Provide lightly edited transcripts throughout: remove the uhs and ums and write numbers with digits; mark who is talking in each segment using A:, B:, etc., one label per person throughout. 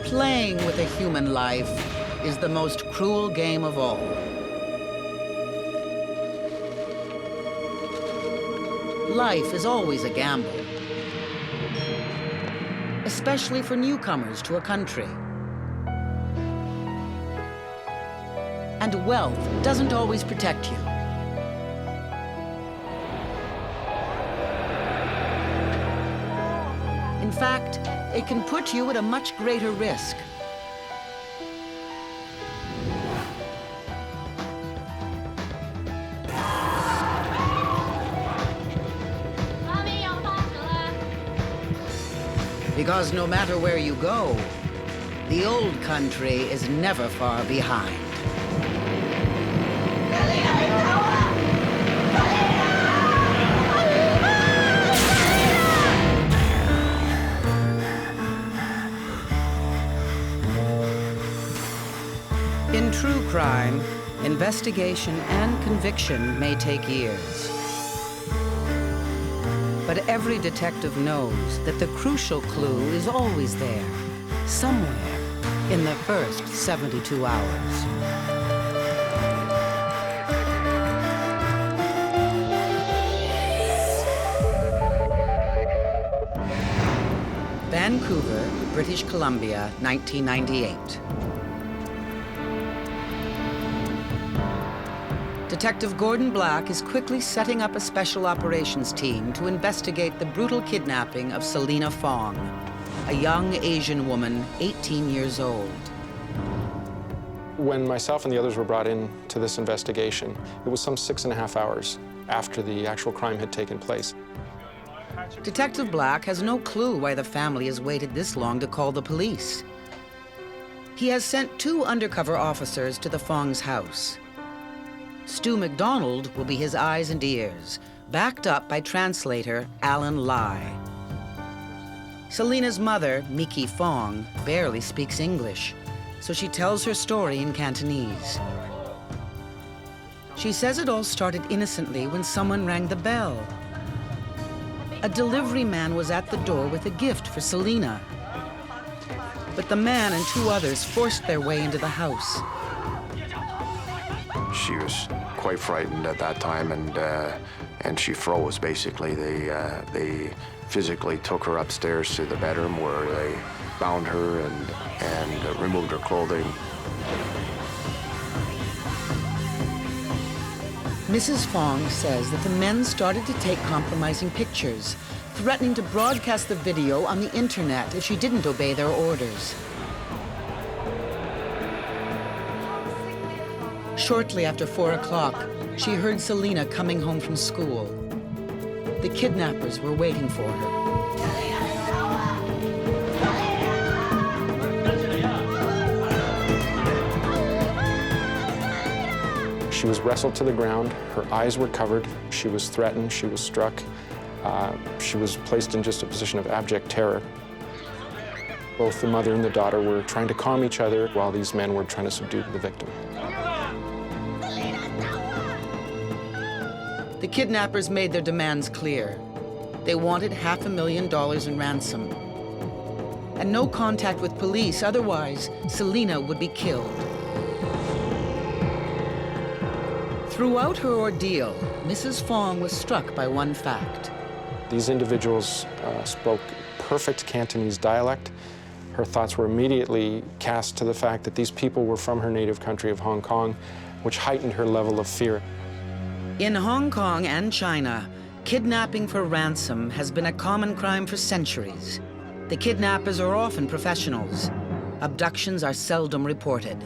A: Playing with a human life is the most cruel game of all. Life is always a gamble, especially for newcomers to a country. And wealth doesn't always protect you. In fact, it can put you at a much greater risk. Because no matter where you go, the old country is never far behind. In true crime, investigation and conviction may take years. But every detective knows that the crucial clue is always there, somewhere in the first 72 hours. Vancouver, British Columbia, 1998. Detective Gordon Black is quickly setting up a special operations team to investigate the brutal kidnapping of Selena Fong, a young Asian woman, 18 years old.
B: When myself and the others were brought in to this investigation, it was some 6.5 hours after the actual crime had taken place.
A: Detective Black has no clue why the family has waited this long to call the police. He has sent 2 undercover officers to the Fong's house. Stu MacDonald will be his eyes and ears, backed up by translator Alan Lai. Selena's mother, Miki Fong, barely speaks English, so she tells her story in Cantonese. She says it all started innocently when someone rang the bell. A delivery man was at the door with a gift for Selena. But the man and 2 others forced their way into the house.
C: She was quite frightened at that time, and she froze, basically. They physically took her upstairs to the bedroom where they bound her and removed her clothing.
A: Mrs. Fong says that the men started to take compromising pictures, threatening to broadcast the video on the internet if she didn't obey their orders. Shortly after 4 o'clock, she heard Selena coming home from school. The kidnappers were waiting for her.
B: She was wrestled to the ground, her eyes were covered, she was threatened, she was struck, she was placed in just a position of abject terror. Both the mother and the daughter were trying to calm each other while these men were trying to subdue the victim.
A: The kidnappers made their demands clear. They wanted $500,000 in ransom. And no contact with police, otherwise Selena would be killed. Throughout her ordeal, Mrs. Fong was struck by one fact.
B: These individuals spoke perfect Cantonese dialect. Her thoughts were immediately cast to the fact that these people were from her native country of Hong Kong, which heightened her level of fear.
A: In Hong Kong and China, kidnapping for ransom has been a common crime for centuries. The kidnappers are often professionals. Abductions are seldom reported.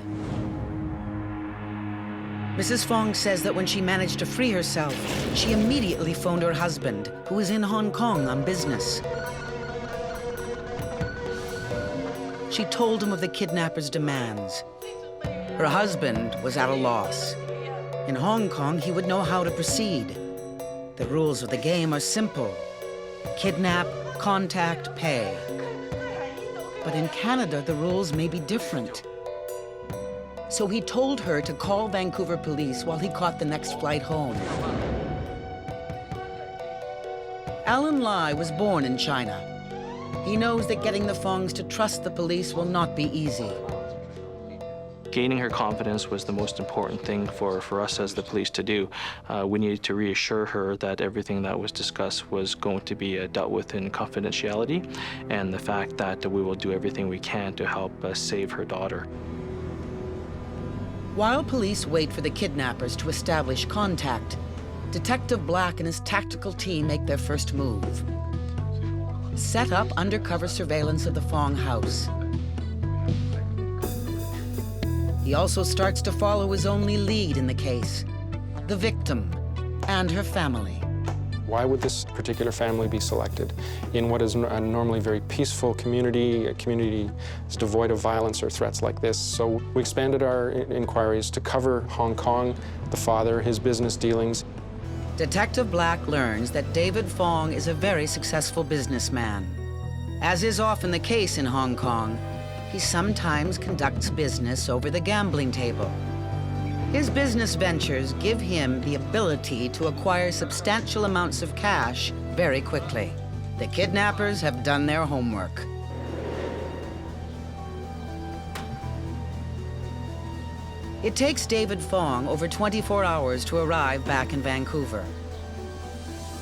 A: Mrs. Fong says that when she managed to free herself, she immediately phoned her husband, who was in Hong Kong on business. She told him of the kidnappers' demands. Her husband was at a loss. In Hong Kong, he would know how to proceed. The rules of the game are simple. Kidnap, contact, pay. But in Canada, the rules may be different. So he told her to call Vancouver police while he caught the next flight home. Alan Lai was born in China. he knows that getting the Fongs to trust the police will not be easy.
D: Gaining her confidence was the most important thing for us as the police to do. We needed to reassure her that everything that was discussed was going to be dealt with in confidentiality, and the fact that we will do everything we can to help save her daughter.
A: While police wait for the kidnappers to establish contact, Detective Black and his tactical team make their first move. Set up undercover surveillance of the Fong house. He also starts to follow his only lead in the case, the victim and her family.
B: Why would this particular family be selected in what is a normally very peaceful community, a community that's devoid of violence or threats like this? So we expanded our inquiries to cover Hong Kong, the father, his business dealings.
A: Detective Black learns that David Fong is a very successful businessman. As is often the case in Hong Kong, he sometimes conducts business over the gambling table. His business ventures give him the ability to acquire substantial amounts of cash very quickly. The kidnappers have done their homework. It takes David Fong over 24 hours to arrive back in Vancouver.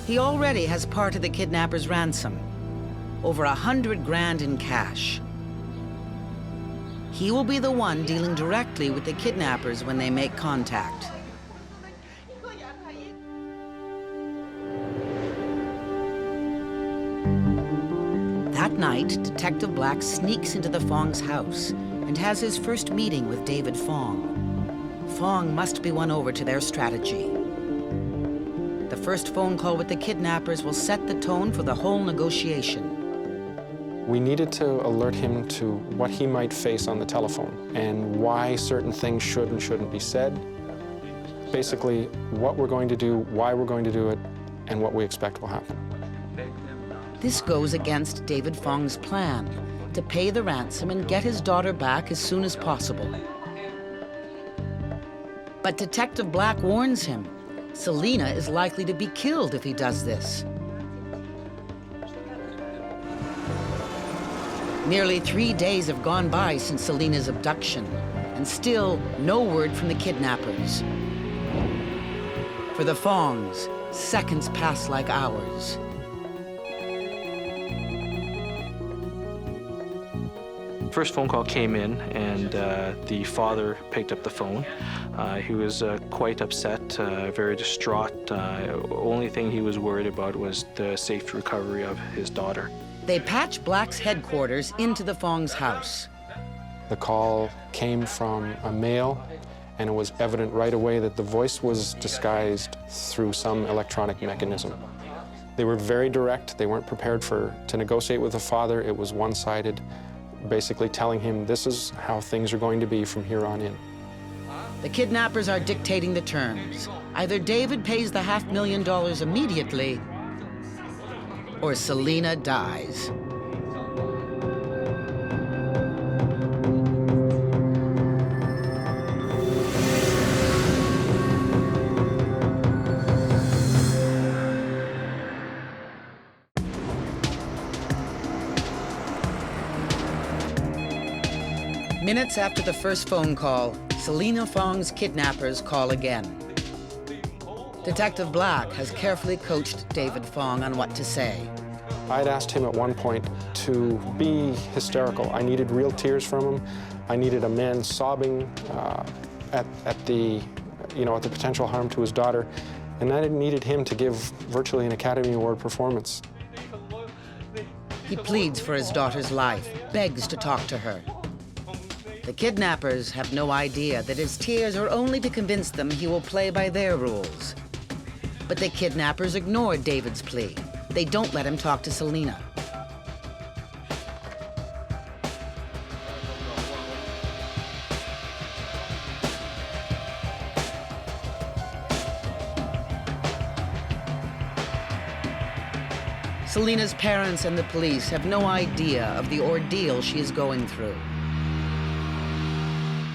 A: He already has part of the kidnappers' ransom, over 100 grand in cash. He will be the one dealing directly with the kidnappers when they make contact. That night, Detective Black sneaks into the Fong's house and has his first meeting with David Fong. Fong must be won over to their strategy. The first phone call with the kidnappers will set the tone for the whole negotiation.
B: We needed to alert him to what he might face on the telephone and why certain things should and shouldn't be said. Basically, what we're going to do, why we're going to do it, and what we expect will happen.
A: This goes against David Fong's plan to pay the ransom and get his daughter back as soon as possible. But Detective Black warns him, Selena is likely to be killed if he does this. Nearly 3 days have gone by since Selena's abduction, and still no word from the kidnappers. For the Fongs, seconds pass like hours.
D: First phone call came in, and the father picked up the phone. He was quite upset, very distraught. Only thing he was worried about was the safe recovery of his daughter.
A: They patch Black's headquarters into the Fong's house.
B: The call came from a male, and it was evident right away that the voice was disguised through some electronic mechanism. They were very direct. They weren't prepared to negotiate with the father. It was one-sided, basically telling him this is how things are going to be from here on in.
A: The kidnappers are dictating the terms. Either David pays the $500,000 immediately, or Selena dies. Minutes after the first phone call, Selena Fong's kidnappers call again. Detective Black has carefully coached David Fong on what to say.
B: I'd asked him at one point to be hysterical. I needed real tears from him. I needed a man sobbing at the potential harm to his daughter. And I needed him to give virtually an Academy Award performance.
A: He pleads for his daughter's life, begs to talk to her. The kidnappers have no idea that his tears are only to convince them he will play by their rules. But the kidnappers ignore David's plea. They don't let him talk to Selena. Selena's parents and the police have no idea of the ordeal she is going through.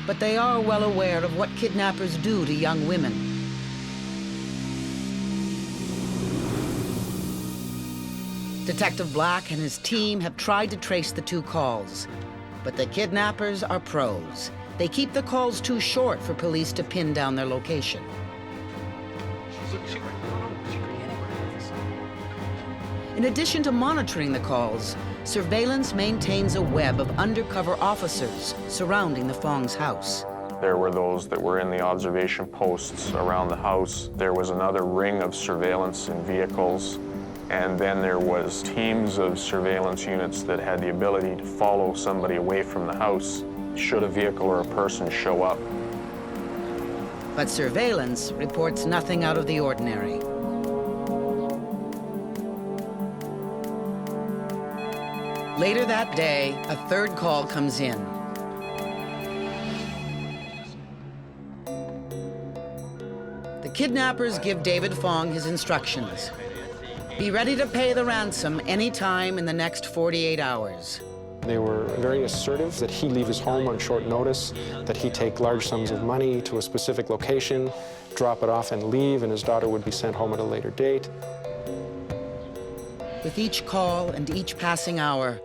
A: But they are well aware of what kidnappers do to young women. Detective Black and his team have tried to trace the two calls, but the kidnappers are pros. They keep the calls too short for police to pin down their location. In addition to monitoring the calls, surveillance maintains a web of undercover officers surrounding the Fong's house.
B: There were those that were in the observation posts around the house. There was another ring of surveillance in vehicles. And then there was teams of surveillance units that had the ability to follow somebody away from the house should a vehicle or a person show up.
A: But surveillance reports nothing out of the ordinary. Later that day, a third call comes in. The kidnappers give David Fong his instructions. Be ready to pay the ransom anytime in the next 48 hours.
B: They were very assertive that he leave his home on short notice, that he take large sums of money to a specific location, drop it off and leave, and his daughter would be sent home at a later date.
A: With each call and each passing hour,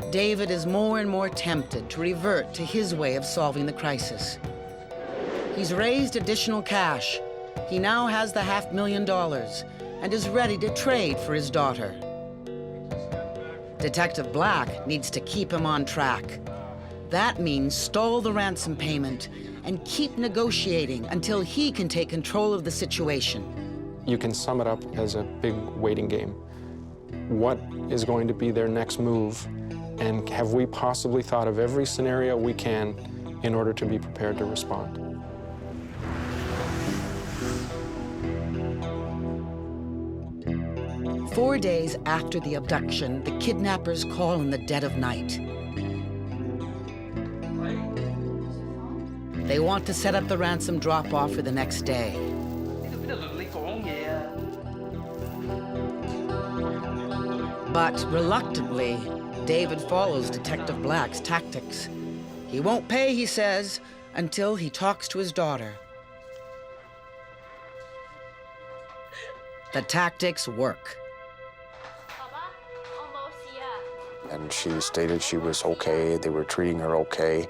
A: David is more and more tempted to revert to his way of solving the crisis. He's raised additional cash. He now has the $500,000 and is ready to trade for his daughter. Detective Black needs to keep him on track. That means stall the ransom payment and keep negotiating until he can take control of the situation.
B: You can sum it up as a big waiting game. What is going to be their next move? And have we possibly thought of every scenario we can in order to be prepared to respond?
A: Four days after the abduction, the kidnappers call in the dead of night. They want to set up the ransom drop-off for the next day. But reluctantly, David follows Detective Black's tactics. He won't pay, he says, until he talks to his daughter. The tactics work.
C: And she stated she was okay, they were treating her okay,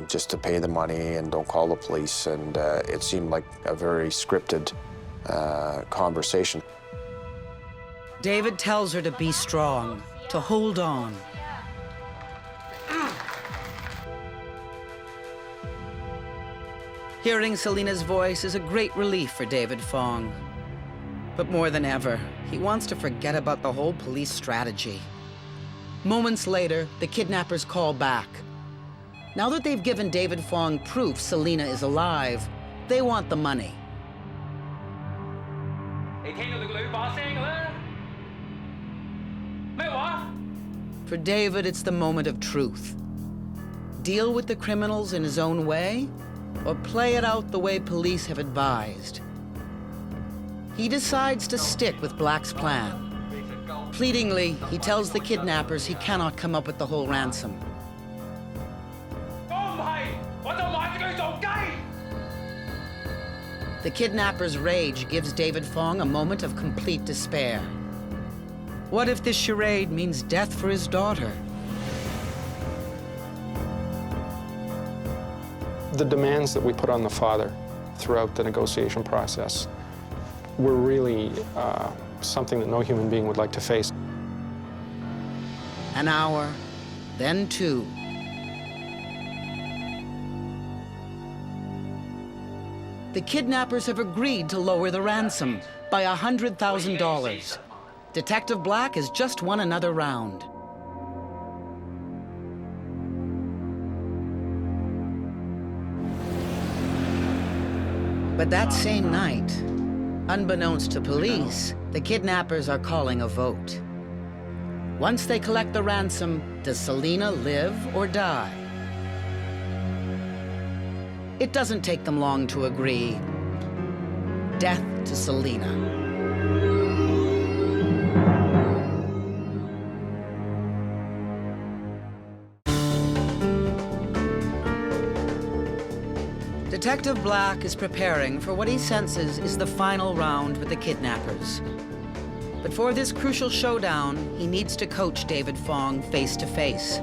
C: just to pay the money and don't call the police. And it seemed like a very scripted conversation.
A: David tells her to be strong, to hold on. Hearing Selena's voice is a great relief for David Fong. But more than ever, he wants to forget about the whole police strategy. Moments later, the kidnappers call back. Now that they've given David Fong proof Selena is alive, they want the money. For David, it's the moment of truth. Deal with the criminals in his own way, or play it out the way police have advised. He decides to stick with Black's plan. Pleadingly, he tells the kidnappers he cannot come up with the whole ransom. The kidnappers' rage gives David Fong a moment of complete despair. What if this charade means death for his daughter?
B: The demands that we put on the father throughout the negotiation process were really something that no human being would like to face.
A: An hour, then two. The kidnappers have agreed to lower the ransom by $100,000. Detective Black has just won another round. But that same night, unbeknownst to police, the kidnappers are calling a vote. Once they collect the ransom, does Selena live or die? It doesn't take them long to agree. Death to Selena. Detective Black is preparing for what he senses is the final round with the kidnappers. But for this crucial showdown, he needs to coach David Fong face to face.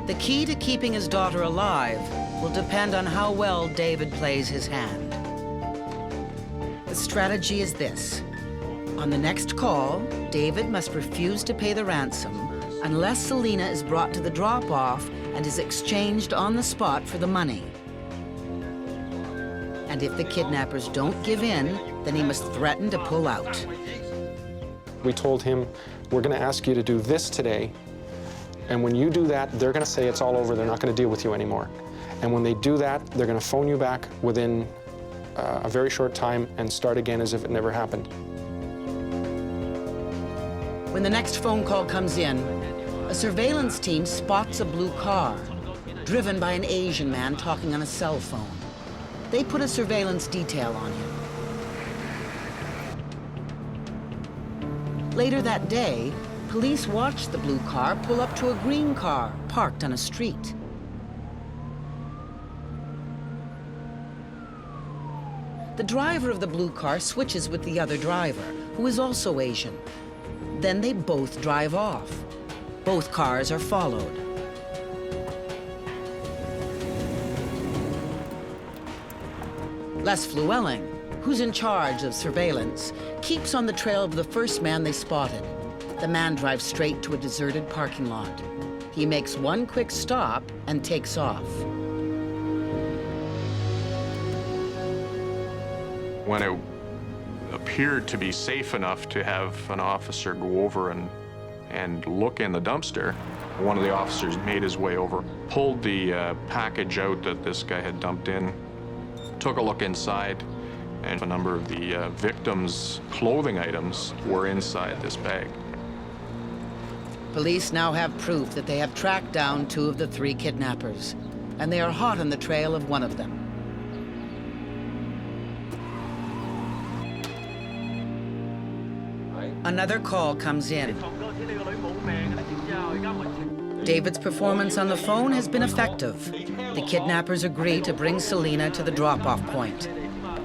A: The key to keeping his daughter alive will depend on how well David plays his hand. The strategy is this. On the next call, David must refuse to pay the ransom unless Selena is brought to the drop-off and is exchanged on the spot for the money. And if the kidnappers don't give in, then he must threaten to pull out.
B: We told him, we're going to ask you to do this today, and when you do that, they're going to say it's all over, they're not going to deal with you anymore. And when they do that, they're going to phone you back within a very short time and start again as if it never happened.
A: When the next phone call comes in, a surveillance team spots a blue car, driven by an Asian man talking on a cell phone. They put a surveillance detail on him. Later that day, police watched the blue car pull up to a green car parked on a street. The driver of the blue car switches with the other driver, who is also Asian. Then they both drive off. Both cars are followed. Les Flewelling, who's in charge of surveillance, keeps on the trail of the first man they spotted. The man drives straight to a deserted parking lot. He makes one quick stop and takes off.
E: When it appeared to be safe enough to have an officer go over and look in the dumpster, one of the officers made his way over, pulled the package out that this guy had dumped in, took a look inside, and a number of the victim's clothing items were inside this bag.
A: Police now have proof that they have tracked down 2 of the 3 kidnappers, and they are hot on the trail of one of them. Another call comes in. David's performance on the phone has been effective. The kidnappers agree to bring Selena to the drop-off point.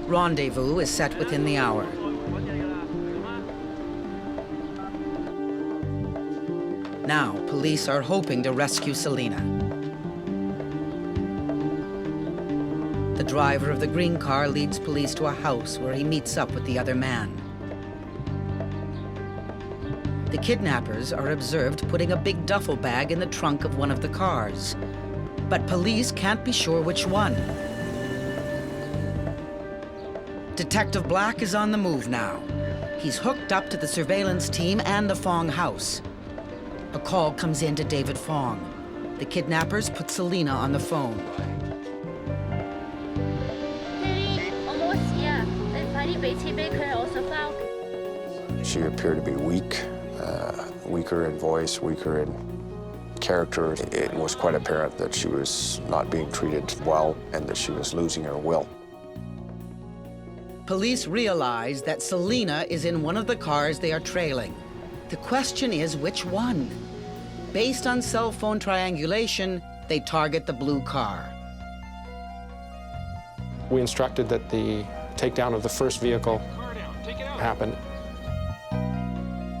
A: Rendezvous is set within the hour. Now, police are hoping to rescue Selena. The driver of the green car leads police to a house where he meets up with the other man. The kidnappers are observed putting a big duffel bag in the trunk of one of the cars. But police can't be sure which one. Detective Black is on the move now. He's hooked up to the surveillance team and the Fong house. A call comes in to David Fong. The kidnappers put Selena on the phone.
C: She appeared to be weak, weaker in voice, weaker in character. It was quite apparent that she was not being treated well and that she was losing her will.
A: Police realize that Selena is in one of the cars they are trailing. The question is, which one? Based on cell phone triangulation, they target the blue car.
B: We instructed that the takedown of the first vehicle happen.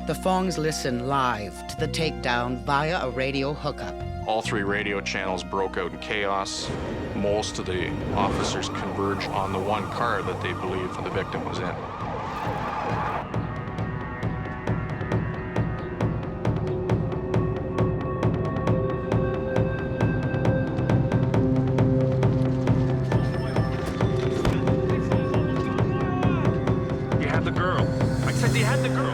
A: The Fongs listen live to the takedown via a radio hookup.
E: All 3 radio channels broke out in chaos. Most of the officers converged on the one car that they believed the victim was in.
F: You had the girl. I said you had the girl.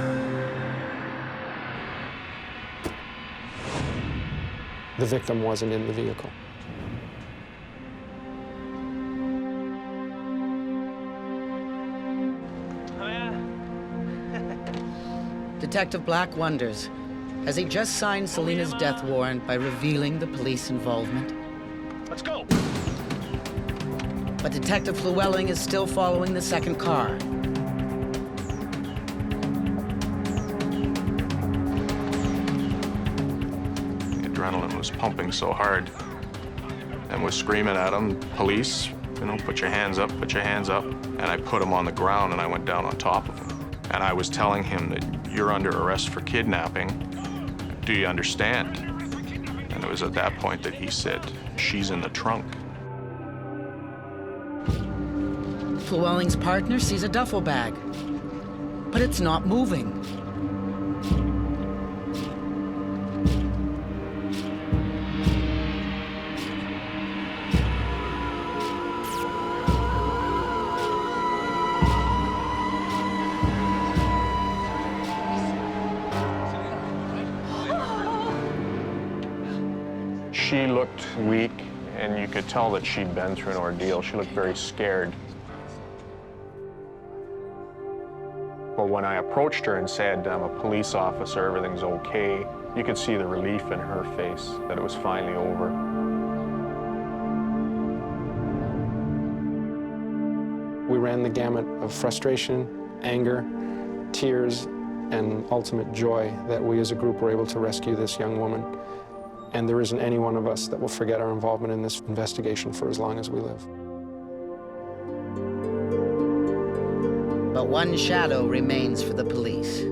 B: The victim wasn't in the vehicle.
A: Detective Black wonders, has he just signed Selena's death warrant by revealing the police involvement?
F: Let's go.
A: But Detective Flewelling is still following the second car.
E: Adrenaline was pumping so hard and was screaming at him, police, you know, put your hands up, put your hands up. And I put him on the ground and I went down on top of him. And I was telling him that "You're under arrest for kidnapping. Do you understand?" And it was at that point that he said, "She's in the trunk."
A: Llewellyn's partner sees a duffel bag, but it's not moving.
B: She looked weak, and you could tell that she'd been through an ordeal. She looked very scared. But when I approached her and said, "I'm a police officer, everything's okay," you could see the relief in her face that it was finally over. We ran the gamut of frustration, anger, tears, and ultimate joy that we as a group were able to rescue this young woman. And there isn't any one of us that will forget our involvement in this investigation for as long as we live.
A: But one shadow remains for the police.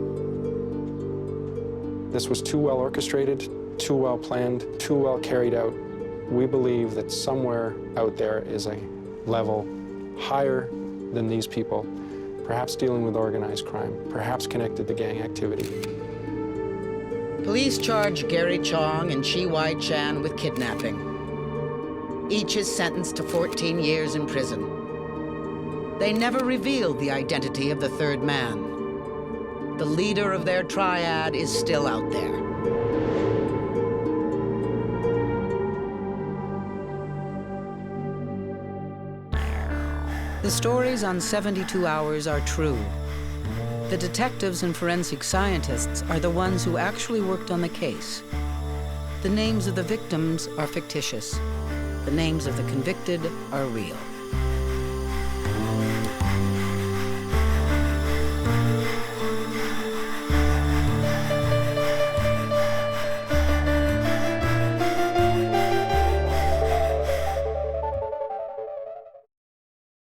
B: This was too well orchestrated, too well planned, too well carried out. We believe that somewhere out there is a level higher than these people, perhaps dealing with organized crime, perhaps connected to gang activity.
A: Police charge Gary Chong and Chi Wai Chan with kidnapping. Each is sentenced to 14 years in prison. They never revealed the identity of the third man. The leader of their triad is still out there. The stories on 72 Hours are true. The detectives and forensic scientists are the ones who actually worked on the case. The names of the victims are fictitious. The names of the convicted are real.